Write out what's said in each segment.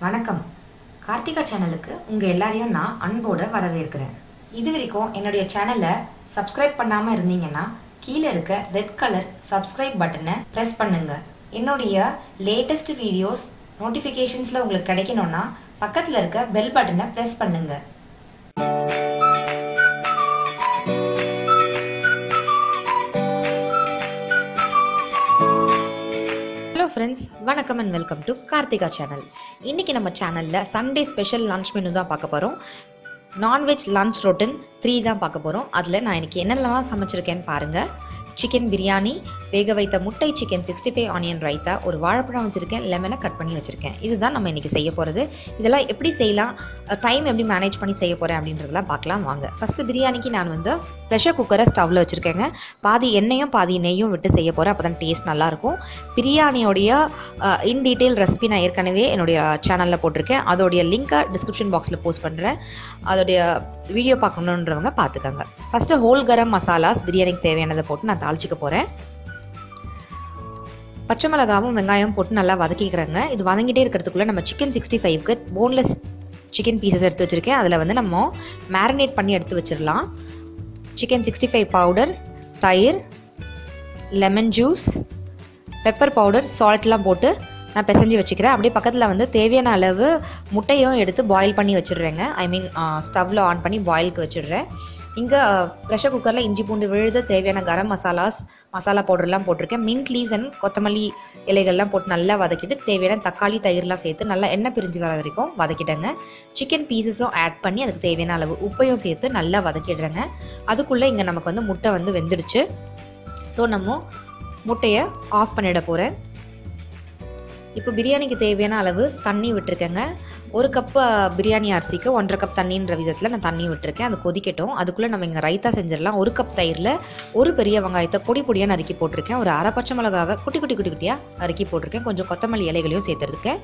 வணக்கம். கார்த்திகா சேனலுக்கு உங்க எல்லாரையும் நான் அன்போட வரவேற்கிறேன். இதுவரைக்கும் என்னுடைய சேனலை சப்ஸ்கிரைப் பண்ணாம இருந்தீங்கன்னா கீழே இருக்க ரெட் கலர் சப்ஸ்கிரைப் பட்டனை பிரஸ் பண்ணுங்க. என்னுடைய லேட்டஸ்ட் வீடியோஸ் நோட்டிஃபிகேஷன்ஸ்ல உங்களுக்கு கிடைக்கணும்னா பக்கத்துல இருக்க பெல் பட்டனை பிரஸ் பண்ணுங்க. ஃப்ரெண்ட்ஸ், வணக்கம் and welcome to Karthika channel. இன்னைக்கு நம்ம சேனல்ல சண்டே ஸ்பெஷல் லஞ்ச் மெனு தான் பார்க்க போறோம். நான்வெஜ் லஞ்ச் ரொட்டின் 3 தான் பார்க்க போறோம். அதில் நான் இன்னைக்கு என்னெல்லாம் சமைச்சிருக்கேன்னு பாருங்க. சிக்கன் பிரியாணி, வேக வைத்த முட்டை சிக்கன் 65 ஆனியன் ரைத்தா, ஒரு வாழைப்பழம் வச்சுருக்கேன், லெமனை கட் பண்ணி வச்சுருக்கேன். இதுதான் நம்ம இன்றைக்கி செய்ய போகிறது. இதெல்லாம் எப்படி செய்யலாம், டைம் எப்படி மேனேஜ் பண்ணி செய்ய போகிறேன் அப்படின்றதெல்லாம் பார்க்கலாம் வாங்க. ஃபஸ்ட்டு பிரியாணிக்கு நான் ப்ரெஷர் குக்கரை ஸ்டவ்வில் வச்சுருக்கேங்க. பாதி எண்ணெயும் பாதி நெய்யும் விட்டு செய்ய போகிறேன். அப்போ தான் டேஸ்ட் நல்லாயிருக்கும். பிரியாணியோடைய இன் டீட்டெயில் ரெசிபி நான் ஏற்கனவே என்னுடைய சேனலில் போட்டிருக்கேன். அதோடைய லிங்க்கை டிஸ்கிரிப்ஷன் பாக்ஸில் போஸ்ட் பண்ணுறேன். அதோடைய வீடியோ பார்க்கணுன்றவங்க பார்த்துக்கோங்க. ஃபஸ்ட்டு ஹோல் கரம் மசாலாஸ் பிரியாணிக்கு தேவையானதை போட்டு நான் தாளிச்சிக்க போகிறேன். பச்சை மிளகாவும் வெங்காயம் போட்டு நல்லா வதக்கிக்கிறேங்க. இது வதங்கிட்டே இருக்கிறதுக்குள்ளே நம்ம சிக்கன் 65க்கு போன்லெஸ் சிக்கன் பீசஸ் எடுத்து வச்சுருக்கேன். அதில் நம்ம மேரினேட் பண்ணி எடுத்து வச்சிடலாம். சிக்கன் 65 பவுடர், தயிர், லெமன் ஜூஸ், பெப்பர் பவுடர், சால்ட்லாம் போட்டு நான் பிசைஞ்சு வச்சுக்கிறேன். அப்படியே பக்கத்தில் தேவையான அளவு முட்டையும் எடுத்து பாயில் பண்ணி வச்சிடுறேங்க. ஸ்டவ்வில் ஆன் பண்ணி பாயிலுக்கு வச்சிடுறேன். இங்கே ப்ரெஷர் குக்கரில் இஞ்சி பூண்டு விழுது, தேவையான கரம் மசாலா பவுடர்லாம் போட்டிருக்கேன். மின்ட் லீவ்ஸ் அண்ட் கொத்தமல்லி இலைகள்லாம் போட்டு நல்லா வதக்கிட்டு தேவையான தக்காளி, தயிர்லாம் சேர்த்து நல்லா எண்ணெய் பிரிஞ்சு வர வரைக்கும் வதக்கிட்டேங்க. சிக்கன் பீசஸும் ஆட் பண்ணி அதுக்கு தேவையான அளவு உப்பையும் சேர்த்து நல்லா வதக்கிடுறேங்க. அதுக்குள்ளே இங்கே நமக்கு முட்டை வெந்துடுச்சு. ஸோ நம்ம முட்டையை ஆஃப் பண்ணிட போகிறேன். இப்போ பிரியாணிக்கு தேவையான அளவு தண்ணி விட்டுருக்கேங்க. 1 கப் பிரியாணி அரிசிக்கு 1.5 கப் தண்ணின்ற விதத்தில் நான் தண்ணி விட்டுருக்கேன். அது கொதிக்கட்டும். அதுக்குள்ளே நம்ம இங்கே ரைத்தா செஞ்சிடலாம். 1 கப் தயிரில் ஒரு பெரிய வெங்காயத்தை பொடியாக நறுக்கி போட்டிருக்கேன். ஒரு அரை பச்சை மிளகாவை குட்டியாக நறுக்கி போட்டிருக்கேன். கொஞ்சம் கொத்தமல்லி இலைகளையும் சேர்த்துருக்கேன்.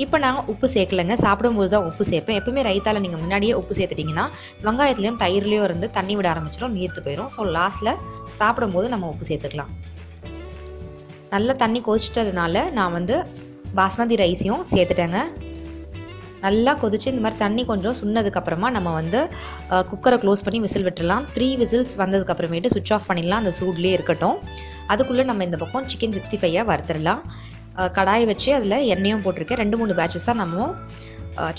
இப்போ நான் உப்பு சேர்க்கலைங்க. சாப்பிடும்போது தான் உப்பு சேர்ப்பேன். எப்பவுமே ரைத்தாவில் நீங்கள் முன்னாடியே உப்பு சேர்த்துட்டிங்கன்னா வெங்காயத்துலேயும் தயிர்லேயும் இருந்து தண்ணி விட ஆரம்பிச்சிடும், நீர்த்து போயிடும். ஸோ லாஸ்ட்டில் சாப்பிடும்போது நம்ம உப்பு சேர்த்துக்கலாம். நல்லா தண்ணி கொதிச்சிட்டதுனால நான் பாஸ்மதி ரைஸையும் சேர்த்துட்டேங்க. நல்லா கொதிச்சு இந்த மாதிரி தண்ணி கொஞ்சம் சுண்ணதுக்கப்புறமா நம்ம குக்கரை க்ளோஸ் பண்ணி விசில் விட்டுடலாம். 3 விசில்ஸ் வந்ததுக்கப்புறமேட்டு சுவிட்ச் ஆஃப் பண்ணிடலாம். அந்த சூட்லேயே இருக்கட்டும். அதுக்குள்ளே நம்ம இந்த பக்கம் சிக்கன் 65 வறுத்துடலாம். கடாயை வச்சு அதில் எண்ணெயும் போட்டிருக்கேன். 2-3 பேட்சஸாக நம்ம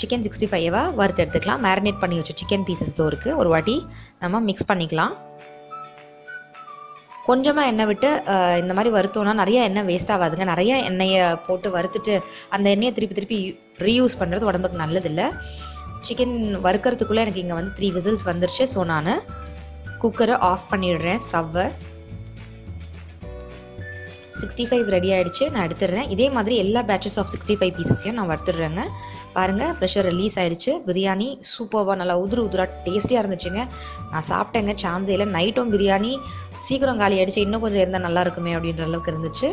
சிக்கன் 65 வறுத்து எடுத்துக்கலாம். மேரினேட் பண்ணி வச்ச சிக்கன் பீசஸ் இருக்குது. ஒரு வாட்டி நம்ம மிக்ஸ் பண்ணிக்கலாம். கொஞ்சமாக எண்ணெய் விட்டு இந்த மாதிரி வறுத்தோன்னா நிறைய எண்ணெய் வேஸ்ட் ஆகாதுங்க. நிறைய எண்ணெயை போட்டு வறுத்துட்டு அந்த எண்ணெயை திருப்பி ரீயூஸ் பண்ணுறது உடம்புக்கு நல்லதில்லை. சிக்கன் வறுக்கிறதுக்குள்ளே எனக்கு இங்கே 3 விசில்ஸ் வந்துருச்சு. ஸோ நான் குக்கரை ஆஃப் பண்ணிடுறேன். ஸ்டவ்வை 65 ரெடி ஆகிடுச்சு. நான் எடுத்துடுறேன். இதே மாதிரி எல்லா பேட்சஸ் ஆஃப் 65 பீசஸையும் நான் வறுத்துடுறேங்க. பாருங்கள், ப்ரெஷர் ரிலீஸ் ஆகிடுச்சு. பிரியாணி சூப்பராக நல்லா உதிராக டேஸ்டியாக இருந்துச்சுங்க. நான் சாப்பிட்டேங்க, சான்ஸே இல்லை. நைட்டும் பிரியாணி சீக்கிரம் காலி ஆகிடுச்சு. இன்னும் கொஞ்சம் இருந்தால் நல்லா இருக்குமே அப்படின்ற அளவுக்கு இருந்துச்சு.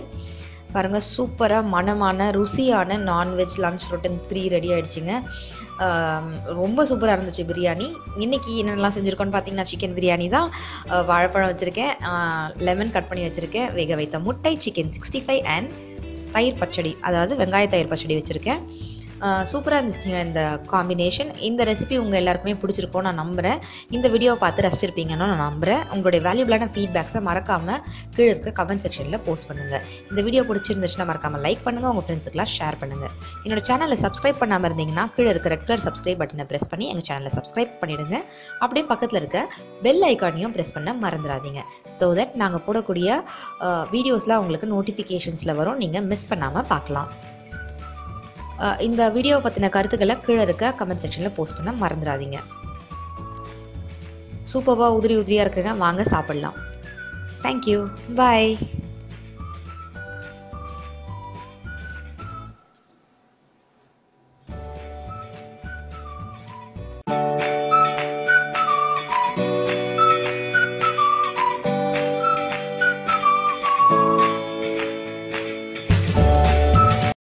பாருங்கள், சூப்பராக மனமான ருசியான நான்வெஜ் லஞ்ச் ரொட்டின் 3 ரெடி ஆகிடுச்சிங்க. ரொம்ப சூப்பராக இருந்துச்சு பிரியாணி. இன்றைக்கி என்னென்னலாம் செஞ்சுருக்கோன்னு பார்த்தீங்கன்னா, சிக்கன் பிரியாணி தான், வாழைப்பழம் வச்சுருக்கேன், லெமன் கட் பண்ணி வச்சுருக்கேன், வேக வைத்த முட்டை, சிக்கன் 65 அண்ட் தயிர் பச்சடி, அதாவது வெங்காய தயிர் பச்சடி வச்சுருக்கேன். சூப்பராக இருந்துச்சுங்க இந்த காம்பினேஷன். இந்த ரெசிபி உங்கள் எல்லாருக்குமே பிடிச்சிருக்கோம் நான் நம்புகிறேன். இந்த வீடியோவை பார்த்து ரசிச்சிருப்பீங்கன்னு நான் நம்புகிறேன். உங்களுடைய வேல்யூபிளான ஃபீட்பேக்ஸை மறக்காமல் கீழே இருக்க கமெண்ட் செக்ஷனில் போஸ்ட் பண்ணுங்கள். இந்த வீடியோ பிடிச்சிருந்துச்சுன்னா மறக்காமல் லைக் பண்ணுங்கள், உங்கள் ஃப்ரெண்ட்ஸுக்கெல்லாம் ஷேர் பண்ணுங்கள். என்னோட சேனலை சப்ஸ்கிரைப் பண்ணாமல் இருந்தீங்கன்னா கீழே இருக்க ரெட் கலர் சப்ஸ்கிரைப் பட்டனை ப்ரெஸ் பண்ணி எங்கள் சேனலை சப்ஸ்கிரைப் பண்ணிவிடுங்க. அப்படியே பக்கத்தில் இருக்க பெல் ஐக்கானையும் ப்ரெஸ் பண்ண மறந்துடாதீங்க. ஸோ தட் நாங்கள் போடக்கூடிய வீடியோஸ்லாம் உங்களுக்கு நோட்டிஃபிகேஷன்ஸில் வரும், நீங்கள் மிஸ் பண்ணாமல் பார்க்கலாம். இந்த வீடியோவை பற்றின கருத்துக்களை கீழே இருக்க கமெண்ட் செக்ஷனில் போஸ்ட் பண்ண மறந்துடாதீங்க. சூப்பராக உதிரியாக இருக்குங்க. வாங்க சாப்பிடலாம். தேங்க்யூ, பாய்.